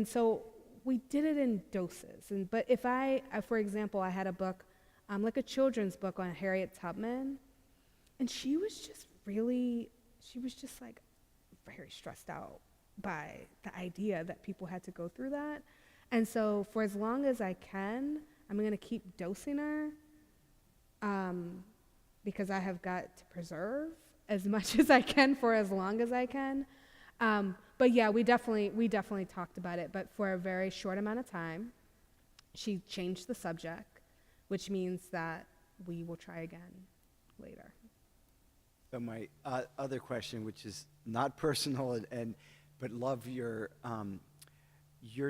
S1: so we did it in doses. But if for example, I had a book, like a children's book on Harriet Tubman, and she was just like very stressed out by the idea that people had to go through that. And so for as long as I can, I'm going to keep dosing her, because I have got to preserve as much as I can for as long as I can. But yeah, we definitely talked about it, but for a very short amount of time. She changed the subject, which means that we will try again later.
S8: So my other question, which is not personal, but love your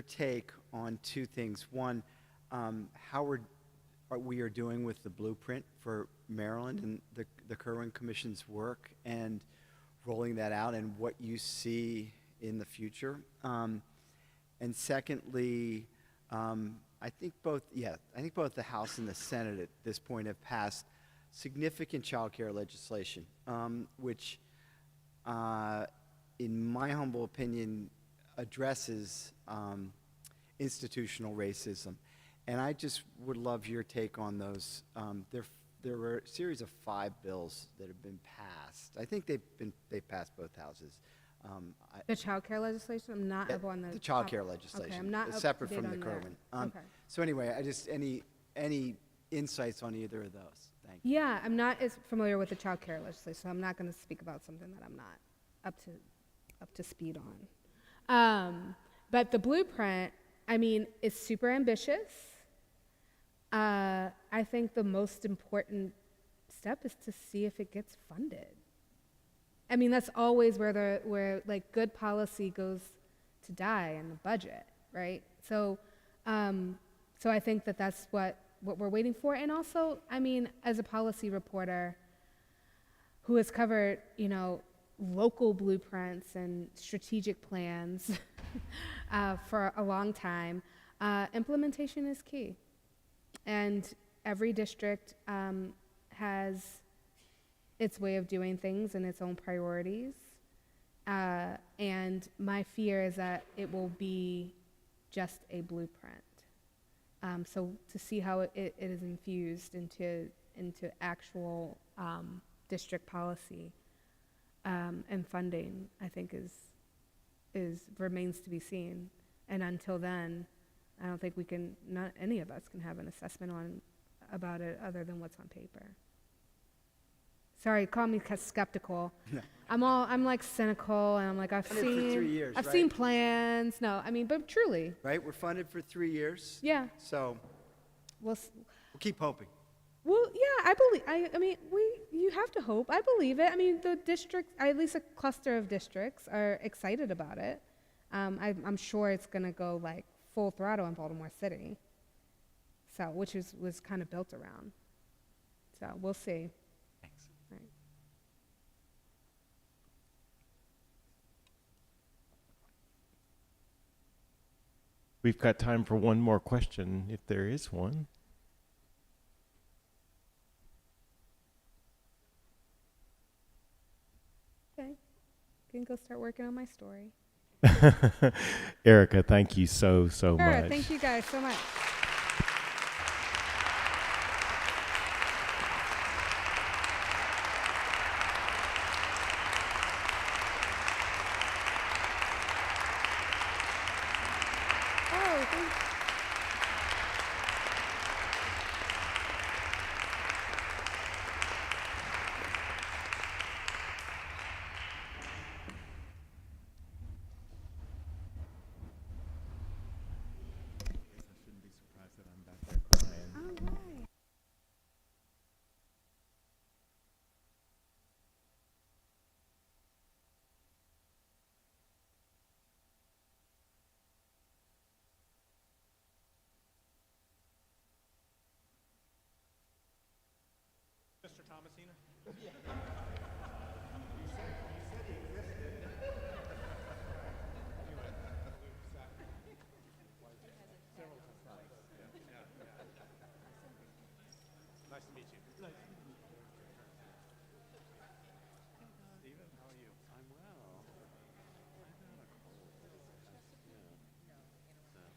S8: take on two things. One, how we are doing with the blueprint for Maryland and the Kerwin Commission's work, and rolling that out, and what you see in the future. And secondly, I think both the House and the Senate at this point have passed significant child care legislation, which, in my humble opinion, addresses institutional racism. And I just would love your take on those. There were a series of 5 bills that have been passed. I think they've passed both houses.
S1: The child care legislation? I'm not up on
S8: the child care legislation.
S1: Okay, I'm not
S8: It's separate
S1: up to
S8: from
S1: date
S8: the
S1: on
S8: Kerwin.
S1: that. Okay.
S8: So anyway, I just any insights on either of those? Thank you.
S1: Yeah, I'm not as familiar with the child care legislation, so I'm not going to speak about something that I'm not up to speed on. But the blueprint, I mean, is super ambitious. I think the most important step is to see if it gets funded. I mean, that's always where like good policy goes to die in the budget, right? So I think that's what we're waiting for. And also, I mean, as a policy reporter who has covered, local blueprints and strategic plans for a long time, implementation is key. And every district has its way of doing things and its own priorities. And my fear is that it will be just a blueprint. So to see how it is infused into actual district policy and funding, I think remains to be seen. And until then, I don't think not any of us can have an assessment about it other than what's on paper. Sorry, call me skeptical.
S8: No.
S1: I'm like cynical, and I'm like, I've
S8: Funded for 3 years,
S1: I've
S8: right?
S1: seen plans. No, I mean, but truly,
S8: Right? We're funded for 3 years.
S1: yeah.
S8: So
S1: We'll
S8: keep hoping.
S1: Well, yeah, I mean, you have to hope. I believe it. I mean, the districts, at least a cluster of districts, are excited about it. I'm sure it's going to go like full throttle in Baltimore City. So, which was kind of built around. So we'll see.
S8: Thanks.
S1: Right.
S2: We've got time for one more question, if there is one.
S1: Okay. Can go start working on my story.
S2: Erica, thank you so
S1: Sure.
S2: much.
S1: Thank you guys so much. Oh, thank All right.
S9: Nice to meet you. Stephen, how are you?
S4: I'm well. I've had a cold.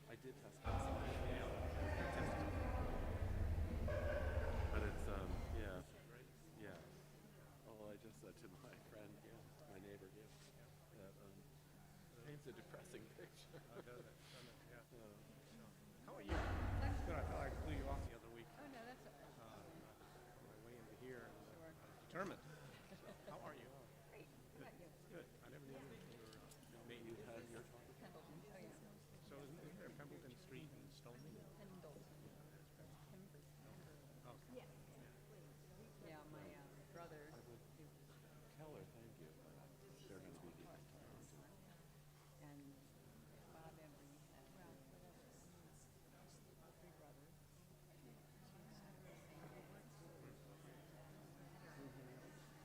S4: I did test positive. But it's, yeah. Yeah. Oh, I just said to my friend, my neighbor here, that paints a depressing picture.
S9: Does it? Yeah. How are you? Good. I thought I flew you off the other week.
S5: Oh, no, that's
S9: On my way into here. And, I was determined. How are you?
S5: great. How about you?
S9: Good. I never knew you were
S4: You had your
S5: Pendleton. Oh, yeah.
S9: So isn't there Pembleton Street in Stony?
S5: Pendleton.
S9: Okay.
S5: Yeah, my brother.
S4: Keller, thank you. They're going to be here.
S5: And Bob Embry had three brothers.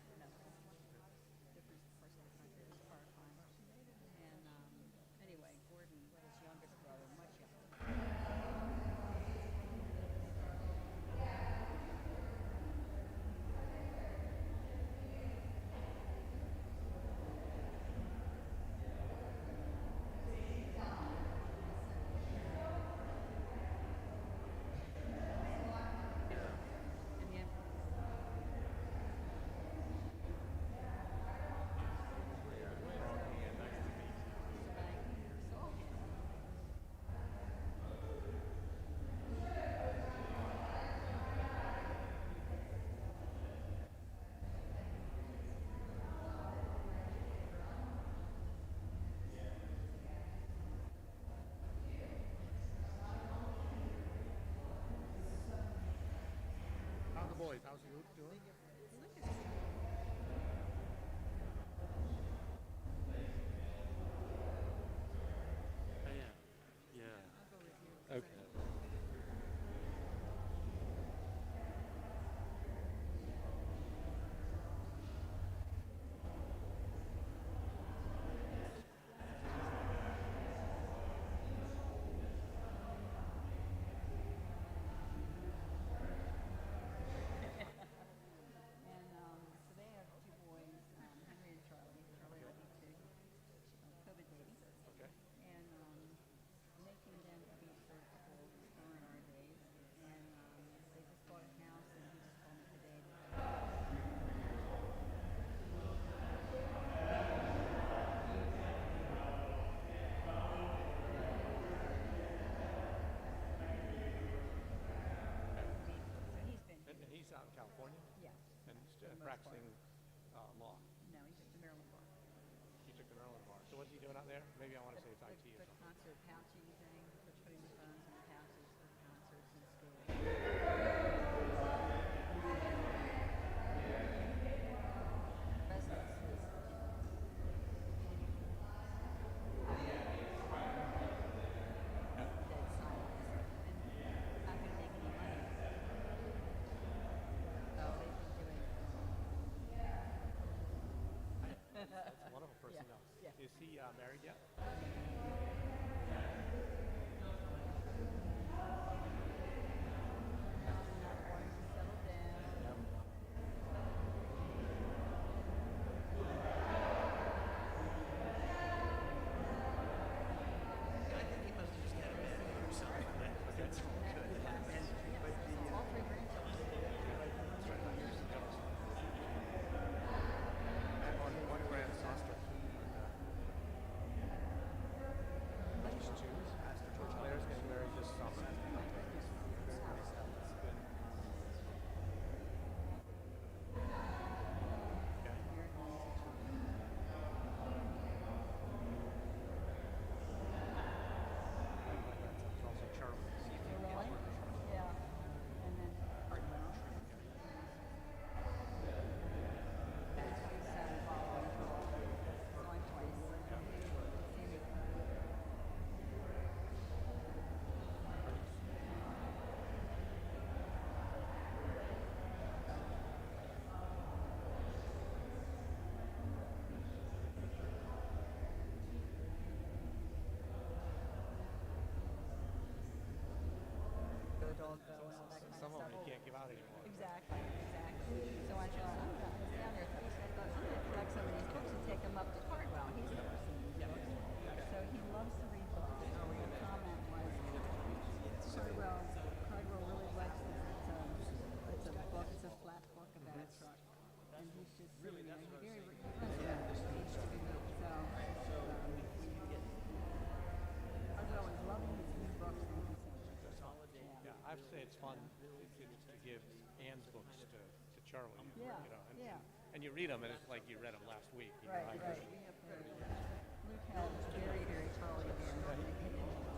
S5: Different parts of the country. It was horrifying. And anyway, Gordon, his youngest brother, much younger. And yet,
S9: How's the boys? How's the group doing?
S4: Yeah. Okay.
S5: and so they have two boys, Henry and Charlie. Charlie will be 2, COVID baby.
S9: Okay.
S5: And they came down to the beach for a couple during our days. And they just bought a house, and he just told me today that so he's been
S9: And
S5: here.
S9: he's out in California
S5: Yes.
S9: and
S5: For the most
S9: practicing law.
S5: No, he took the Maryland bar.
S9: He took the Maryland bar. So what's he doing out there? Maybe I want to say it's IT or
S5: The
S9: something.
S5: concert pouching thing, for putting the phones in the pouches for concerts in school. Residents. Dead silence. And not gonna make any money. So they've been doing.
S9: That's a wonderful person, though.
S5: Yeah.
S9: Is he married yet?
S5: Not wanting to settle down. All 3 grandchildren.
S9: One grand sister.
S5: dog go and all that kind of
S9: Some of
S5: stuff.
S9: them you can't give out anymore.
S5: Exactly, exactly. So I thought, I'm going to down there, so I thought, I'm going to collect some of these books and take them up to Cardwell. He's never seen these books. So he loves to read books. The comment was, Cardwell really likes this. It's a book, it's a flat book about a truck. And he's just sitting there. He runs around the page to me. So, Cardwell is loving his new books that he's seen.
S9: Yeah, I'd say it's fun to give Anne's books to Charlie.
S5: Yeah,
S9: You know,
S5: yeah.
S9: and you read them, and it's like you read them last week. You know,
S5: Right, right. Luke has very, very Charlie
S9: I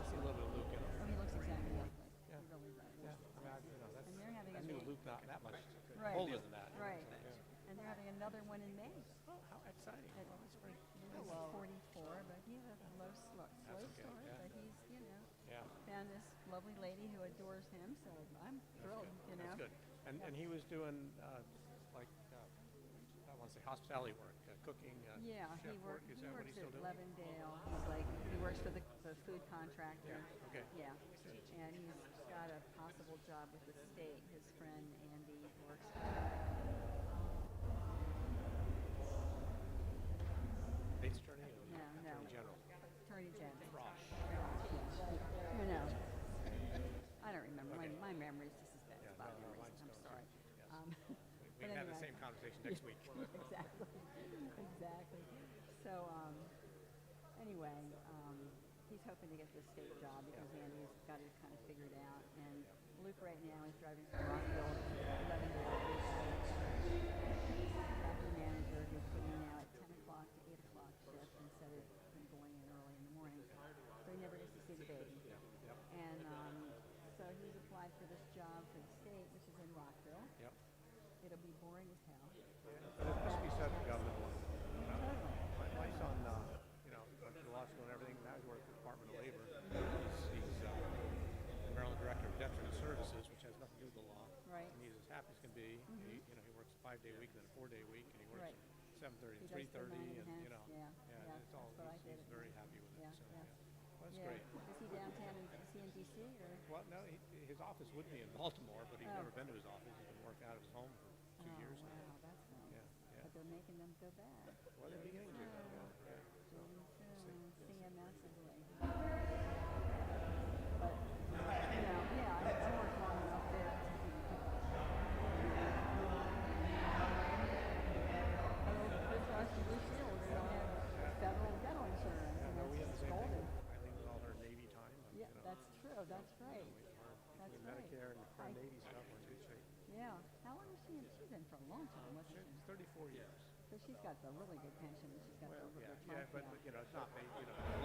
S9: see a little bit of Luke in him.
S5: Oh, he looks exactly like Luke.
S9: Yeah.
S5: He really does.
S9: Yeah, I mean,
S5: And they're having
S9: I
S5: a
S9: knew
S5: big-
S9: Luke not that much
S5: Right.
S9: older than that.
S5: Right.
S9: Yeah.
S5: And they're having another one in May.
S9: Oh, how exciting!
S5: And
S9: Oh, that's great.
S5: Luke's 44, but he's a slow
S9: That's okay,
S5: start.
S9: yeah.
S5: But he's,
S9: Yeah,
S5: found this lovely lady who adores him. So I'm thrilled,
S9: that's good. And he was doing like I want to say hospitality work, cooking,
S5: Yeah,
S9: chef
S5: he
S9: work. Is that what
S5: works
S9: he's still
S5: at
S9: doing?
S5: Levendale. He's like, he works for the food contractor.
S9: Yeah, okay.
S5: Yeah, and he's got a possible job with the state. His friend Andy works for
S9: State's attorney or
S5: No,
S9: attorney general?
S5: Attorney General.
S9: Frosh.
S5: You know, I don't remember. My memory's just as bad as
S9: Yeah,
S5: Bob
S9: no,
S5: memories.
S9: mine's
S5: I'm
S9: still-
S5: sorry.
S9: yes. We
S5: But
S9: can have the
S5: anyway.
S9: same conversation next week.
S5: Exactly. Exactly. So, anyway, he's hoping to get this state job because Andy's got it kind of figured out. And Luke right now is driving from Rockville to Levendale. Property manager who's putting now at 10 o'clock to 8 o'clock shift instead of him going in early in the morning. So he never gets to see the baby. And so he's applied for this job for the state, which is in Rockville.
S9: Yep.
S5: It'll be boring as hell.
S9: But it must be said for government work.
S5: Totally.
S9: My son, went to law school and everything. Now he's working for the Department of Labor. He's Maryland Director of Veteran Services, which has nothing to do with the law.
S5: Right.
S9: And he's as happy as can be. He works a 5-day week and then a 4-day week, and he works
S5: Right.
S9: from 7:30
S5: He
S9: to
S5: does the
S9: 3:30,
S5: 9
S9: and
S5: and a half, yeah,
S9: it's all.
S5: that's what I did.
S9: He's very happy with
S5: Yeah,
S9: it. So,
S5: yeah.
S9: Well, that's
S5: Yeah.
S9: great.
S5: Is he downtown in, is he in DC or?
S9: Well, no, his office would be in Baltimore, but he's
S5: Oh.
S9: never been to his office. He's been working out of his home for 2 years now.
S5: Wow, that's nice.
S9: Yeah.
S5: But they're making them go back.
S9: Well, they're beginning to. Yeah.
S5: CMS is like. But, I worked long enough there to be. Blue Cross and Blue Shield, they don't have federal dental insurance, and
S9: We have
S5: that's
S9: the same
S5: golden.
S9: thing. Eileen with all her Navy time.
S5: Yeah, that's true. That's right. That's
S9: Between
S5: right.
S9: Medicare and her Navy stuff, we're in good shape.
S5: Yeah. How long was she in? She's in for a long time, wasn't she?
S9: It's 34 years.
S5: So she's got the really good pension, and she's got the really good
S9: Yeah,
S5: health
S9: but
S5: care.
S9: it's not. A lot